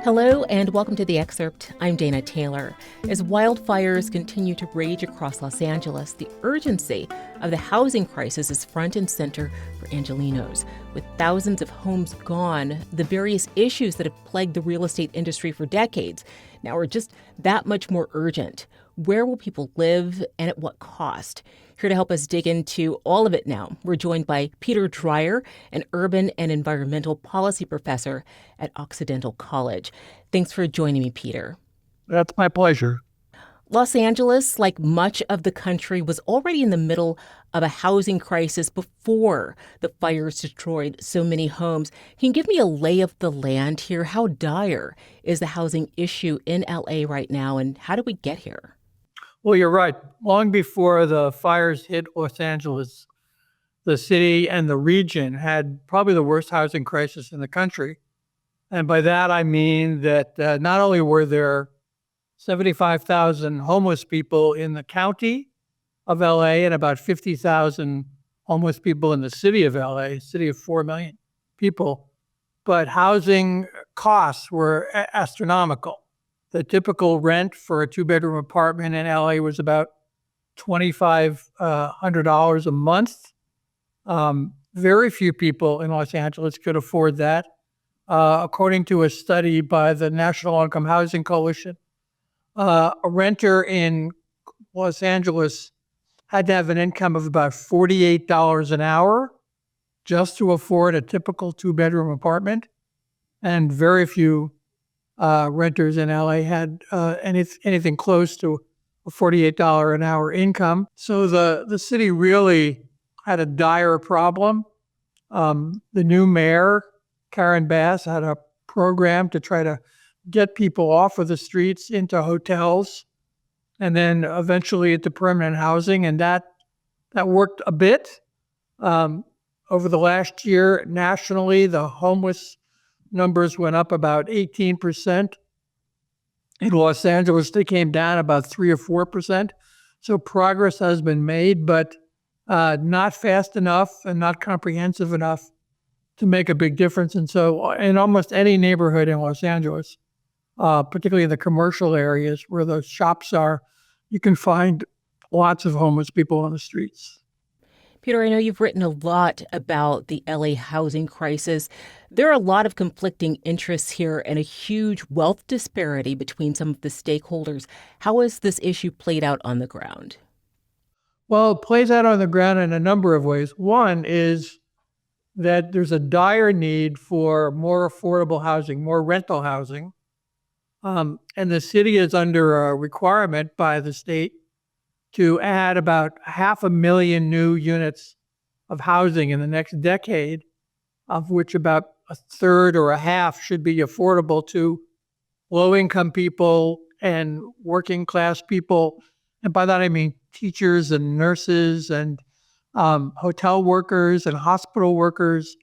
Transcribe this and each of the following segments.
Hello and welcome to the Excerpt. I'm Dana Taylor. As wildfires continue to rage across Los Angeles, the urgency of the housing crisis is front and center for Angelinos. With thousands of homes gone, the various issues that have plagued the real estate industry for decades now are just that much more urgent. Where will people live and at what cost? Here to help us dig into all of it now, we're joined by Peter Dreier, an urban and environmental policy professor at Occidental College. Thanks for joining me, Peter. That's my pleasure. Los Angeles, like much of the country, was already in the middle of a housing crisis before the fires destroyed so many homes. Can you give me a lay of the land here? How dire is the housing issue in LA right now, and how did we get here? Well, you're right. Long before the fires hit Los Angeles, the city and the region had probably the worst housing crisis in the country. And by that, I mean that not only were there 75,000 homeless people in the county of LA and about 50,000 homeless people in the city of LA, a city of 4 million people, but housing costs were astronomical. The typical rent for a two-bedroom apartment in LA was about $2,500 a month. Very few people in Los Angeles could afford that. According to a study by the National Income Housing Coalition, a renter in Los Angeles had to have an income of about $48 an hour just to afford a typical two-bedroom apartment, and very few renters in LA had anything close to a $48 an hour income. So the city really had a dire problem. The new mayor, Karen Bass, had a program to try to get people off of the streets into hotels and then eventually into permanent housing. And that worked a bit. Over the last year, nationally, the homeless numbers went up about 18%. In Los Angeles, they came down about 3 or 4%. So progress has been made, but not fast enough and not comprehensive enough to make a big difference. And so in almost any neighborhood in Los Angeles, particularly in the commercial areas where those shops are, you can find lots of homeless people on the streets. Peter, I know you've written a lot about the LA housing crisis. There are a lot of conflicting interests here and a huge wealth disparity between some of the stakeholders. How has this issue played out on the ground? Well, it plays out on the ground in a number of ways. One is that there's a dire need for more affordable housing, more rental housing. And the city is under a requirement by the state to add about 500,000 new units of housing in the next decade, of which about a third or a half should be affordable to low-income people and working-class people. And by that, I mean teachers and nurses and hotel workers and hospital workers.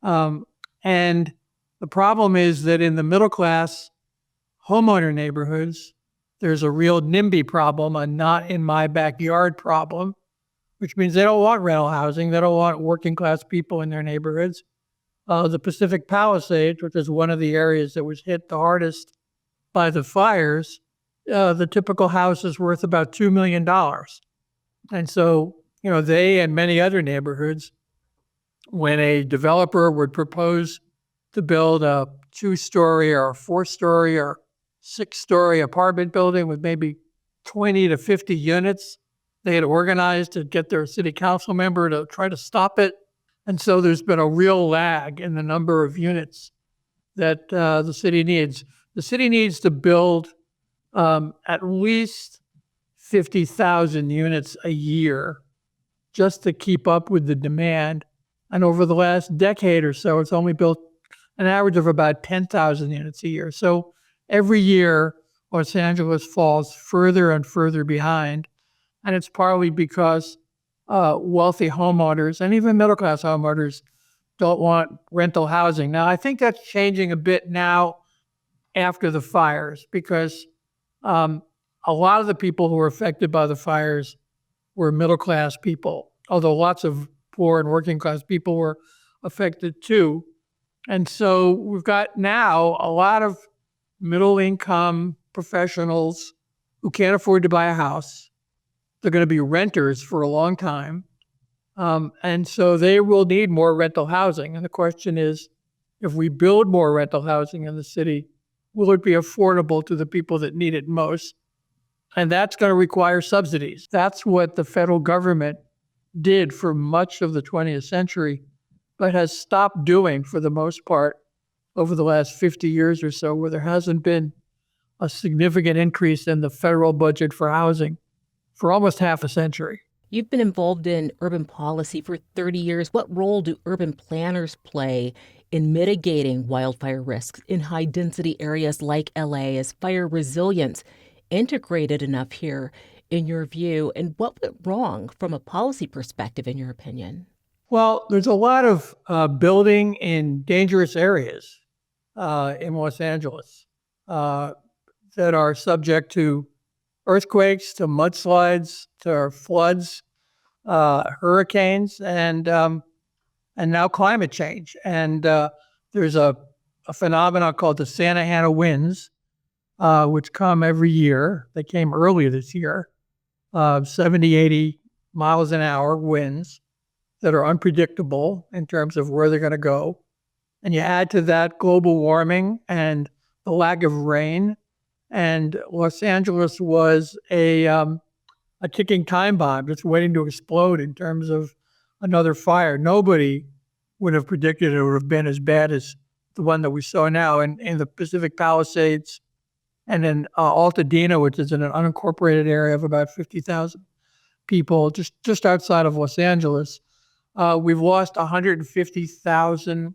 And the problem is that in the middle-class homeowner neighborhoods, there's a real NIMBY problem, a not in my backyard problem, which means they don't want rental housing. They don't want working class people in their neighborhoods. The Pacific Palisades, which is one of the areas that was hit the hardest by the fires, the typical house is worth about $2 million. And so, they and many other neighborhoods, when a developer would propose to build a 2-story or a 4-story or 6-story apartment building with maybe 20 to 50 units. They had organized to get their city council member to try to stop it. And so there's been a real lag in the number of units that the city needs. The city needs to build at least 50,000 units a year just to keep up with the demand. And over the last decade or so, it's only built an average of about 10,000 units a year. So every year, Los Angeles falls further and further behind, and it's partly because wealthy homeowners and even middle-class homeowners don't want rental housing. Now, I think that's changing a bit now after the fires because a lot of the people who were affected by the fires were middle-class people, although lots of poor and working-class people were affected too. And so we've got now a lot of middle income professionals who can't afford to buy a house. They're going to be renters for a long time. And so they will need more rental housing. And the question is, if we build more rental housing in the city, will it be affordable to the people that need it most? And that's going to require subsidies. That's what the federal government did for much of the 20th century, but has stopped doing for the most part over the last 50 years or so, where there hasn't been a significant increase in the federal budget for housing for almost half a century. You've been involved in urban policy for 30 years. What role do urban planners play in mitigating wildfire risks in high-density areas like LA? Is fire resilience integrated enough here, in your view? And what went wrong from a policy perspective, in your opinion? Well, there's a lot of building in dangerous areas in Los Angeles that are subject to earthquakes, to mudslides, to floods, hurricanes, and now climate change. And there's a phenomenon called the Santa Ana winds, which come every year. They came earlier this year, 70, 80 miles an hour winds that are unpredictable in terms of where they're going to go. And you add to that global warming and the lack of rain. And Los Angeles was a ticking time bomb just waiting to explode in terms of another fire. Nobody would have predicted it would have been as bad as the one that we saw now in the Pacific Palisades and in Altadena, which is in an unincorporated area of about 50,000 people just outside of Los Angeles. We've lost 150,000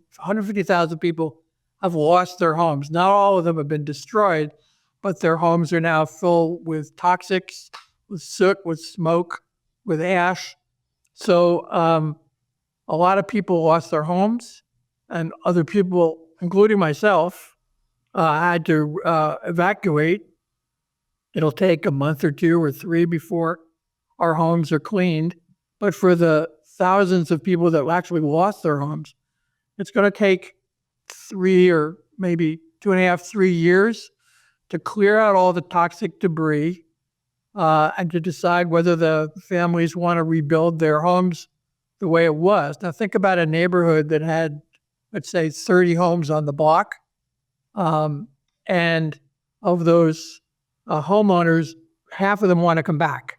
people have lost their homes. Not all of them have been destroyed, but their homes are now filled with toxics, with soot, with smoke, with ash. So a lot of people lost their homes, and other people, including myself, had to evacuate. It'll take a month or two or three before our homes are cleaned. But for the thousands of people that actually lost their homes, it's going to take 3 or maybe 2.5, 3 years to clear out all the toxic debris and to decide whether the families want to rebuild their homes the way it was. Now, think about a neighborhood that had, let's say, 30 homes on the block. And of those homeowners, half of them want to come back.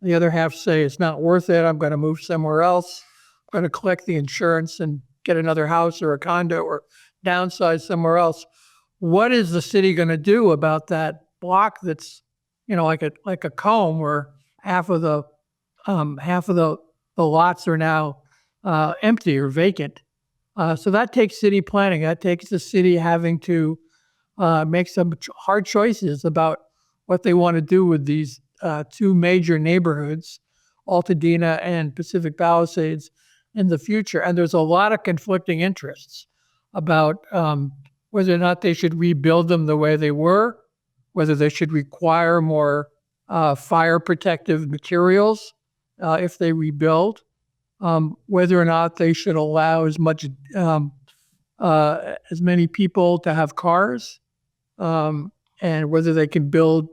The other half say, it's not worth it. I'm going to move somewhere else. I'm going to collect the insurance and get another house or a condo or downsize somewhere else. What is the city going to do about that block that's, like a comb where half of the lots are now empty or vacant? So that takes city planning. That takes the city having to make some hard choices about what they want to do with these two major neighborhoods, Altadena and Pacific Palisades, in the future. And there's a lot of conflicting interests about whether or not they should rebuild them the way they were, whether they should require more fire protective materials if they rebuild, whether or not they should allow as many people to have cars, and whether they can build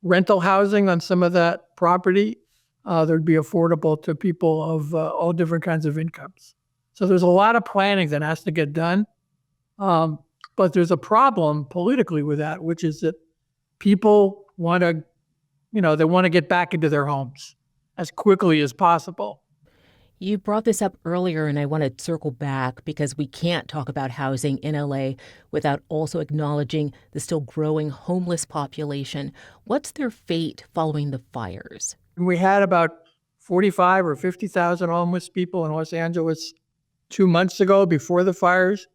rental housing on some of that property that'd be affordable to people of all different kinds of incomes. So there's a lot of planning that has to get done. But there's a problem politically with that, which is that people want to, they want to get back into their homes as quickly as possible. You brought this up earlier, and I want to circle back because we can't talk about housing in LA without also acknowledging the still growing homeless population. What's their fate following the fires? We had about 45 or 50,000 homeless people in Los Angeles 2 months ago before the fires.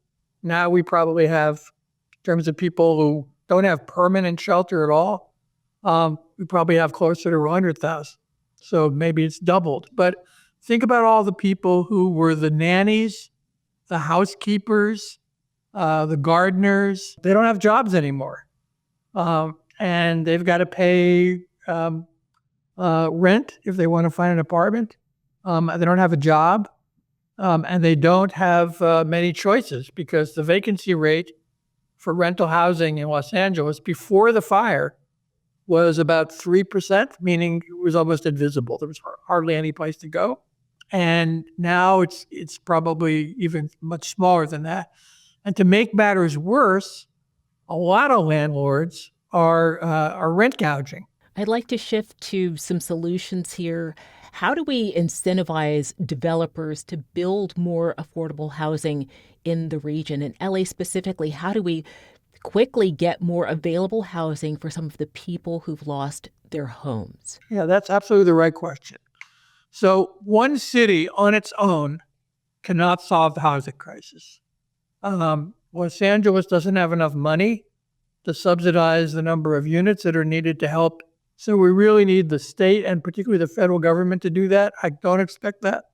Now we probably have, in terms of people who don't have permanent shelter at all, we probably have closer to 100,000. So maybe it's doubled. But think about all the people who were the nannies, the housekeepers, the gardeners. They don't have jobs anymore. And they've got to pay rent if they want to find an apartment. They don't have a job. And they don't have many choices because the vacancy rate for rental housing in Los Angeles before the fire was about 3%, meaning it was almost invisible. There was hardly any place to go. And now it's probably even much smaller than that. And to make matters worse, a lot of landlords are rent gouging. I'd like to shift to some solutions here. How do we incentivize developers to build more affordable housing in the region? In LA specifically, how do we quickly get more available housing for some of the people who've lost their homes? Yeah, that's absolutely the right question. So one city on its own cannot solve the housing crisis. Los Angeles doesn't have enough money to subsidize the number of units that are needed to help. So we really need the state and particularly the federal government to do that. I don't expect that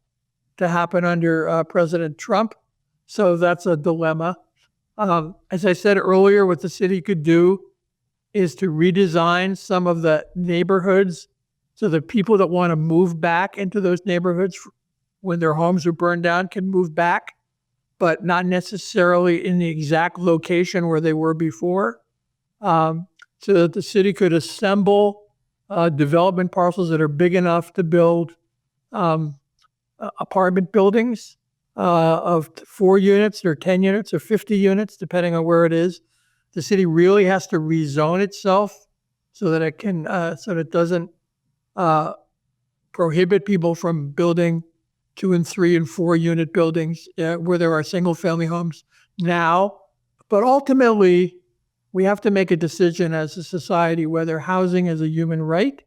to happen under President Trump. So that's a dilemma. As I said earlier, what the city could do is to redesign some of the neighborhoods so that people that want to move back into those neighborhoods when their homes are burned down can move back, but not necessarily in the exact location where they were before. So that the city could assemble development parcels that are big enough to build apartment buildings of 4 units or 10 units or 50 units, depending on where it is. The city really has to rezone itself so that it can, so that it doesn't prohibit people from building 2 and 3 and 4 unit buildings where there are single family homes now. But ultimately, we have to make a decision as a society whether housing is a human right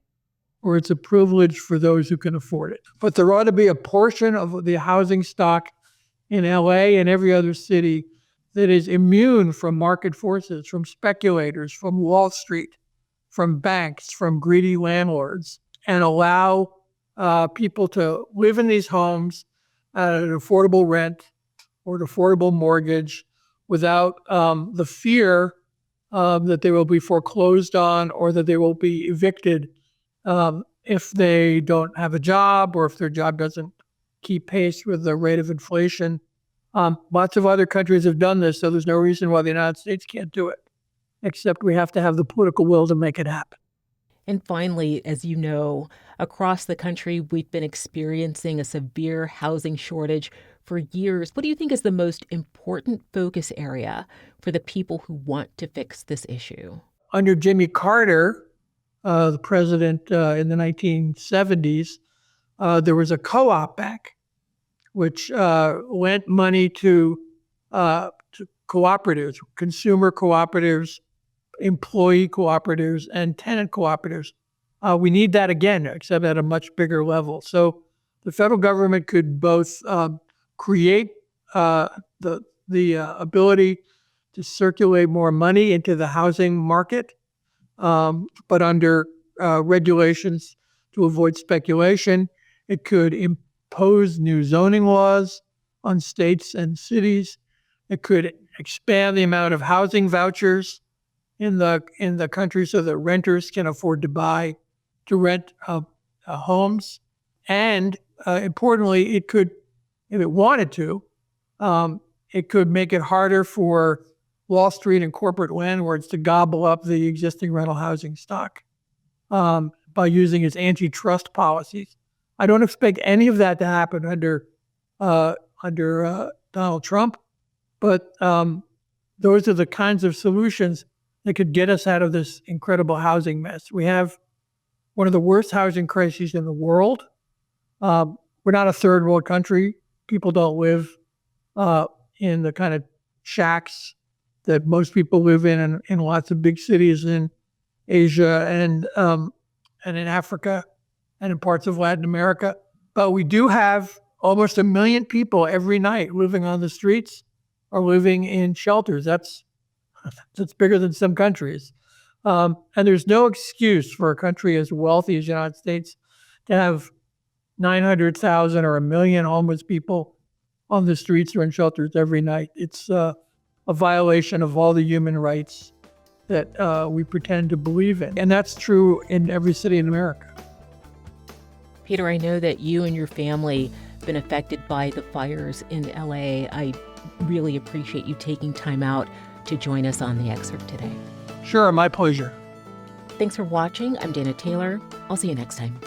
or it's a privilege for those who can afford it. But there ought to be a portion of the housing stock in LA and every other city that is immune from market forces, from speculators, from Wall Street, from banks, from greedy landlords, and allow people to live in these homes at an affordable rent or an affordable mortgage without the fear that they will be foreclosed on or that they will be evicted if they don't have a job or if their job doesn't keep pace with the rate of inflation. Lots of other countries have done this, so there's no reason why the United States can't do it, except we have to have the political will to make it happen. And finally, as you know, across the country, we've been experiencing a severe housing shortage for years. What do you think is the most important focus area for the people who want to fix this issue? Under Jimmy Carter, the president in the 1970s, there was a co-op bank which lent money to cooperatives, consumer cooperatives, employee cooperatives, and tenant cooperatives. We need that again, except at a much bigger level. So the federal government could both create the ability to circulate more money into the housing market, but under regulations to avoid speculation. It could impose new zoning laws on states and cities. It could expand the amount of housing vouchers in the country so that renters can afford to rent homes. And importantly, it could, if it wanted to, it could make it harder for Wall Street and corporate landlords to gobble up the existing rental housing stock by using its antitrust policies. I don't expect any of that to happen under Donald Trump, but those are the kinds of solutions that could get us out of this incredible housing mess. We have one of the worst housing crises in the world. We're not a third world country. People don't live in the kind of shacks that most people live in lots of big cities in Asia and in Africa and in parts of Latin America. But we do have almost 1 million people every night living on the streets or living in shelters. That's bigger than some countries. And there's no excuse for a country as wealthy as the United States to have 900,000 or 1 million homeless people on the streets or in shelters every night. It's a violation of all the human rights that we pretend to believe in. And that's true in every city in America. Peter, I know that you and your family have been affected by the fires in LA. I really appreciate you taking time out to join us on the excerpt today. Sure, my pleasure. Thanks for watching. I'm Dana Taylor. I'll see you next time.